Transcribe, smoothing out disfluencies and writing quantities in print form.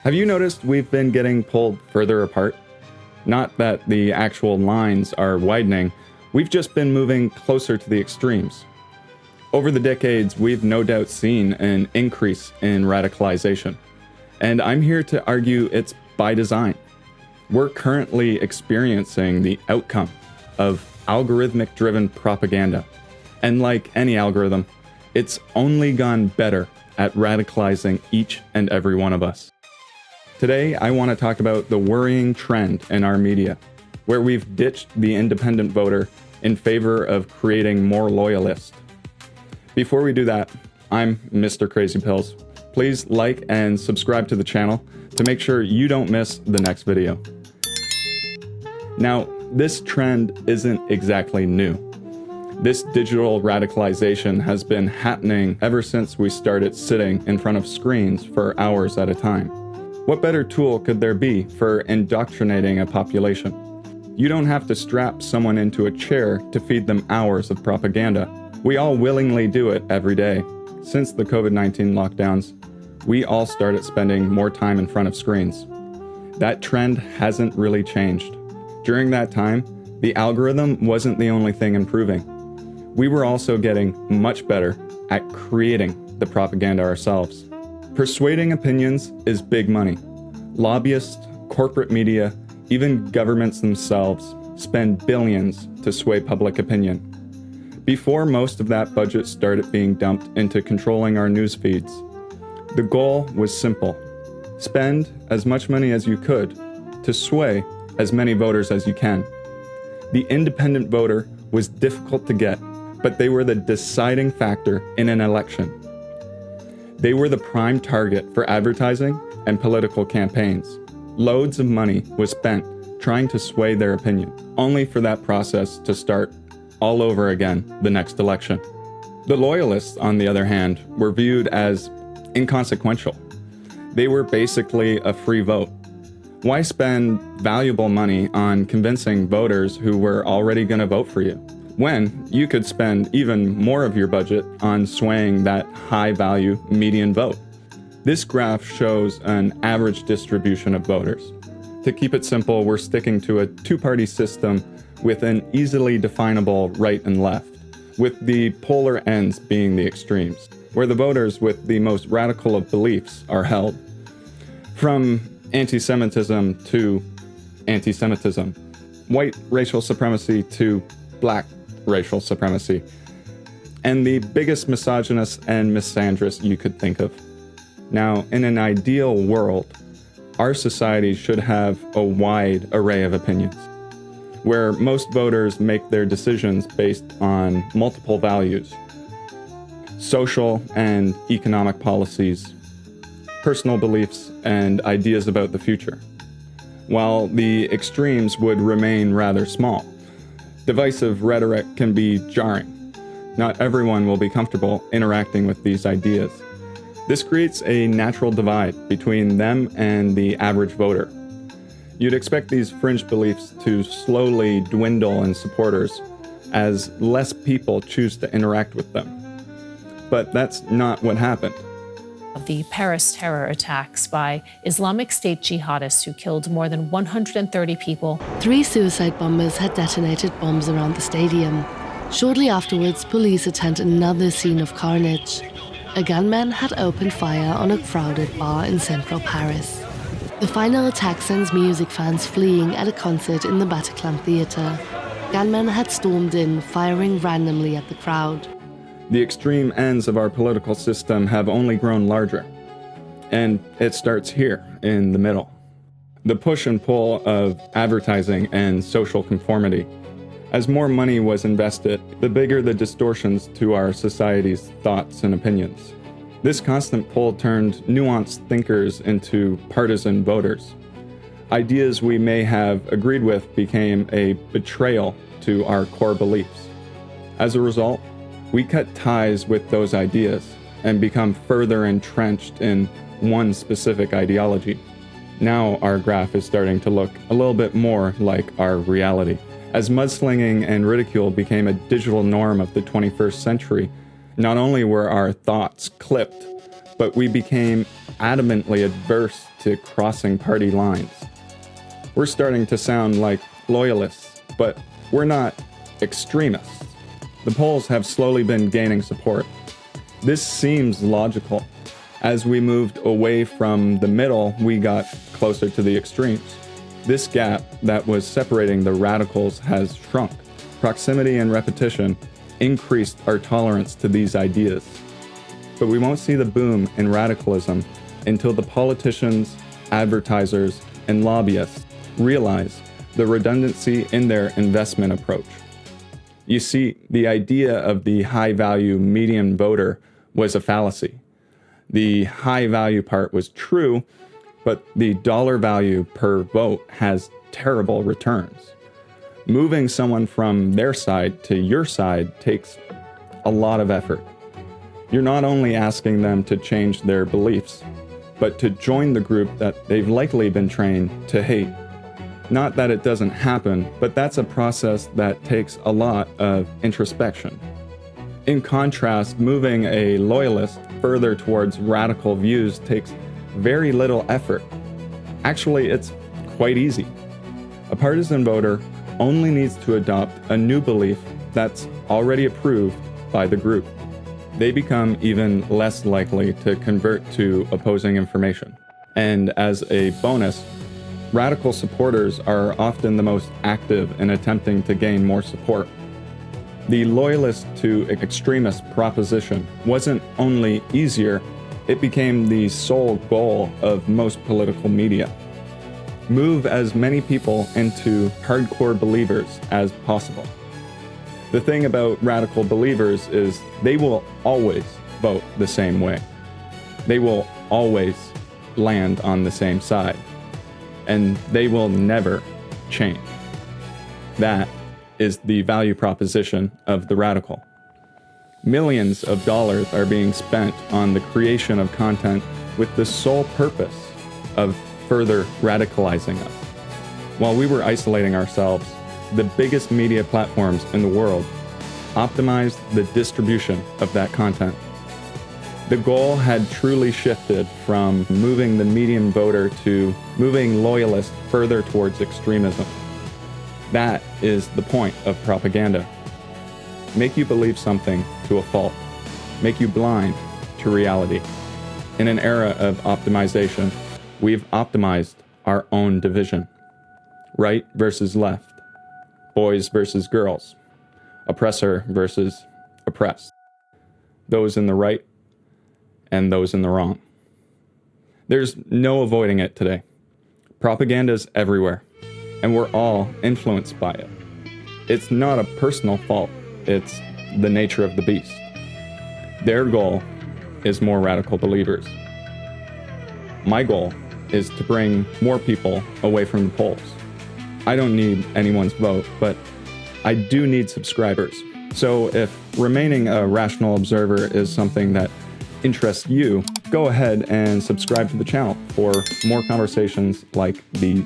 Have you noticed we've been getting pulled further apart? Not that the actual lines are widening, we've just been moving closer to the extremes. Over the decades, we've no doubt seen an increase in radicalization, and I'm here to argue it's by design. We're currently experiencing the outcome of algorithmic-driven propaganda, and like any algorithm, it's only gone better at radicalizing each and every one of us. Today, I want to talk about the worrying trend in our media, where we've ditched the independent voter in favor of creating more loyalists. Before we do that, I'm Mr. Crazy Pills. Please like and subscribe to the channel to make sure you don't miss the next video. Now, this trend isn't exactly new. This digital radicalization has been happening ever since we started sitting in front of screens for hours at a time. What better tool could there be for indoctrinating a population? You don't have to strap someone into a chair to feed them hours of propaganda. We all willingly do it every day. Since the COVID-19 lockdowns, we all started spending more time in front of screens. That trend hasn't really changed. During that time, the algorithm wasn't the only thing improving. We were also getting much better at creating the propaganda ourselves. Persuading opinions is big money. Lobbyists, corporate media, even governments themselves spend billions to sway public opinion. Before most of that budget started being dumped into controlling our news feeds, the goal was simple. Spend as much money as you could to sway as many voters as you can. The independent voter was difficult to get, but they were the deciding factor in an election. They were the prime target for advertising and political campaigns. Loads of money was spent trying to sway their opinion, only for that process to start all over again the next election. The loyalists, on the other hand, were viewed as inconsequential. They were basically a free vote. Why spend valuable money on convincing voters who were already going to vote for you, when you could spend even more of your budget on swaying that high-value median vote? This graph shows an average distribution of voters. To keep it simple, we're sticking to a two-party system with an easily definable right and left, with the polar ends being the extremes, where the voters with the most radical of beliefs are held. From anti-Semitism to anti-Semitism, white racial supremacy to black racial supremacy, and the biggest misogynist and misandrist you could think of. Now, in an ideal world, our society should have a wide array of opinions, where most voters make their decisions based on multiple values: social and economic policies, personal beliefs, and ideas about the future, while the extremes would remain rather small. Divisive rhetoric can be jarring. Not everyone will be comfortable interacting with these ideas. This creates a natural divide between them and the average voter. You'd expect these fringe beliefs to slowly dwindle in supporters as less people choose to interact with them. But that's not what happened. The Paris terror attacks by Islamic State jihadists who killed more than 130 people. 3 suicide bombers had detonated bombs around the stadium. Shortly afterwards, police attend another scene of carnage. A gunman had opened fire on a crowded bar in central Paris. The final attack sends music fans fleeing at a concert in the Bataclan Theatre. Gunmen had stormed in, firing randomly at the crowd. The extreme ends of our political system have only grown larger, and it starts here in the middle. The push and pull of advertising and social conformity. As more money was invested, the bigger the distortions to our society's thoughts and opinions. This constant pull turned nuanced thinkers into partisan voters. Ideas we may have agreed with became a betrayal to our core beliefs. As a result, we cut ties with those ideas and become further entrenched in one specific ideology. Now our graph is starting to look a little bit more like our reality. As mudslinging and ridicule became a digital norm of the 21st century, not only were our thoughts clipped, but we became adamantly adverse to crossing party lines. We're starting to sound like loyalists, but we're not extremists. The polls have slowly been gaining support. This seems logical. As we moved away from the middle, we got closer to the extremes. This gap that was separating the radicals has shrunk. Proximity and repetition increased our tolerance to these ideas. But we won't see the boom in radicalism until the politicians, advertisers, and lobbyists realize the redundancy in their investment approach. You see, the idea of the high-value median voter was a fallacy. The high-value part was true, but the dollar value per vote has terrible returns. Moving someone from their side to your side takes a lot of effort. You're not only asking them to change their beliefs, but to join the group that they've likely been trained to hate. Not that it doesn't happen, but that's a process that takes a lot of introspection. In contrast, moving a loyalist further towards radical views takes very little effort. Actually, it's quite easy. A partisan voter only needs to adopt a new belief that's already approved by the group. They become even less likely to convert to opposing information. And as a bonus, radical supporters are often the most active in attempting to gain more support. The loyalist to extremist proposition wasn't only easier, it became the sole goal of most political media. Move as many people into hardcore believers as possible. The thing about radical believers is they will always vote the same way. They will always land on the same side. And they will never change. That is the value proposition of the radical. Millions of dollars are being spent on the creation of content with the sole purpose of further radicalizing us. While we were isolating ourselves, the biggest media platforms in the world optimized the distribution of that content. The goal had truly shifted from moving the median voter to moving loyalists further towards extremism. That is the point of propaganda. Make you believe something to a fault. Make you blind to reality. In an era of optimization, we've optimized our own division. Right versus left. Boys versus girls. Oppressor versus oppressed. Those in the right and those in the wrong. There's no avoiding it today. Propaganda is everywhere, and we're all influenced by it. It's not a personal fault, it's the nature of the beast. Their goal is more radical believers. My goal is to bring more people away from the polls. I don't need anyone's vote, but I do need subscribers. So if remaining a rational observer is something that interests you, go ahead and subscribe to the channel for more conversations like these.